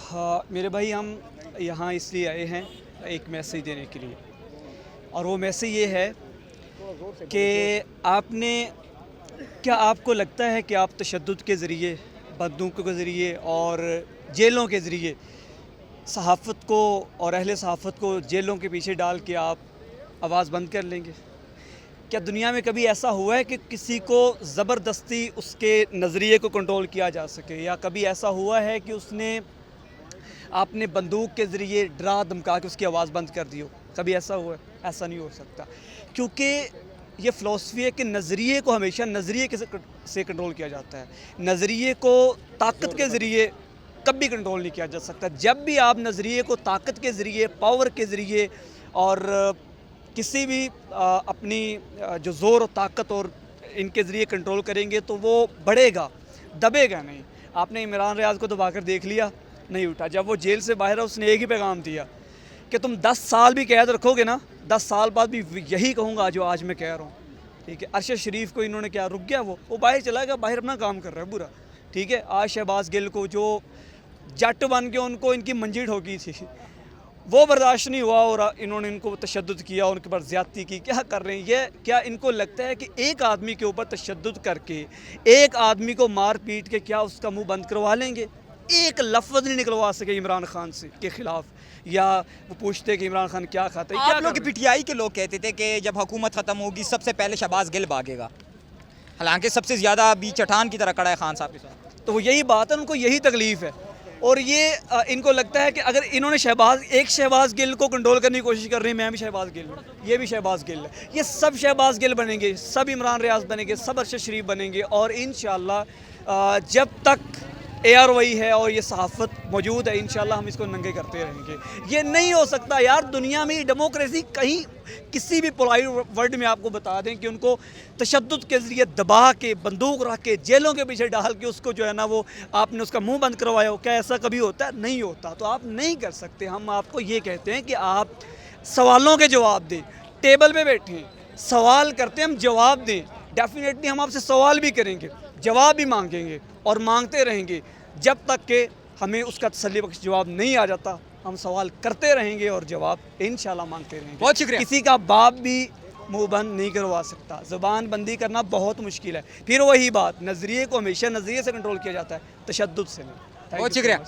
हाँ मेरे भाई, हम यहाँ इसलिए आए हैं एक मैसेज देने के लिए, और वो मैसेज ये है कि क्या आपको लगता है कि आप तशद्दुद के ज़रिए, बंदूकों के ज़रिए और जेलों के ज़रिए सहाफ़त को और अहले सहाफ़त को जेलों के पीछे डाल के आप आवाज़ बंद कर लेंगे? क्या दुनिया में कभी ऐसा हुआ है कि किसी को ज़बरदस्ती उसके नज़रिए को कंट्रोल किया जा सके, या कभी ऐसा हुआ है कि उसने आपने बंदूक के ज़रिए डरा धमका के उसकी आवाज़ बंद कर दी हो? कभी ऐसा हुआ है? ऐसा नहीं हो सकता, क्योंकि ये फ़िलासफ़ी है कि नज़रिए को हमेशा नज़रिए से कंट्रोल किया जाता है। नज़रिए को ताकत के ज़रिए कभी कंट्रोल नहीं किया जा सकता। जब भी आप नज़रिए को ताकत के ज़रिए, पावर के ज़रिए और किसी भी अपनी जो ज़ोर और ताकत और इनके ज़रिए कंट्रोल करेंगे तो वो बढ़ेगा, दबेगा नहीं। आपने इमरान रियाज़ को दबा कर देख लिया, नहीं उठा। जब वो जेल से बाहर है उसने एक ही पैगाम दिया कि तुम 10 साल भी कैद रखोगे ना, 10 साल बाद भी यही कहूँगा जो आज मैं कह रहा हूँ। ठीक है, अरशद शरीफ को इन्होंने क्या रुक गया, वो बाहर चला गया, बाहर अपना काम कर रहा है बुरा। ठीक है, आज शहबाज गिल को जो जट बन के उनको इनकी मंजी ठोकी थी, वो बर्दाश्त नहीं हुआ और इन्होंने इनको तशद्दुद किया, उनके ऊपर ज़्यादती की। क्या कर रहे हैं ये? क्या इनको लगता है कि एक आदमी के ऊपर तशद्दुद करके, एक आदमी को मार पीट के क्या उसका मुंह बंद करवा लेंगे? एक लफ्ज़ नहीं निकलवा सके इमरान खान से के ख़िलाफ़, या वो पूछते कि इमरान खान क्या खाता है? आप लोग की पीटीआई के लोग कहते थे कि जब हुकूमत ख़त्म होगी सबसे पहले शहबाज गिल भागेगा, हालांकि सबसे ज़्यादा अभी चट्टान की तरह खड़ा है खान साहब के साथ। तो यही बात है, उनको यही तकलीफ़ है। और ये इनको लगता है कि अगर इन्होंने शहबाज गिल को कंट्रोल करने की कोशिश कर रही है, मैं भी शहबाज गिल हूँ, ये भी शहबाज गिल है, ये सब शहबाज गिल बनेंगे, सब इमरान रियाज बनेंगे, सब अरशद शरीफ बनेंगे। और इंशाअल्लाह जब तक AR वही है और ये सहाफ़त मौजूद है, इंशाअल्लाह हम इसको नंगे करते रहेंगे। ये नहीं हो सकता यार, दुनिया में डेमोक्रेसी कहीं किसी भी पोलाइट वर्ल्ड में आपको बता दें कि उनको तशद्दुद के ज़रिए दबा के, बंदूक रख के, जेलों के पीछे डाल के उसको जो है ना वो आपने उसका मुंह बंद करवाया हो, क्या ऐसा कभी होता है? नहीं होता। तो आप नहीं कर सकते। हम आपको ये कहते हैं कि आप सवालों के जवाब दें, टेबल पे बैठे हैं, सवाल करते हैं, हम जवाब दें। डेफिनेटली हम आपसे सवाल भी करेंगे, जवाब भी मांगेंगे और मांगते रहेंगे जब तक कि हमें उसका तसल्ली बख्श जवाब नहीं आ जाता। हम सवाल करते रहेंगे और जवाब इंशाल्लाह मांगते रहेंगे। बहुत शुक्रिया। किसी का बाप भी मुंह बंद नहीं करवा सकता, ज़ुबान बंदी करना बहुत मुश्किल है। फिर वही बात, नज़रिए को हमेशा नज़रिए से कंट्रोल किया जाता है, तशद्दुद से नहीं। बहुत शुक्रिया।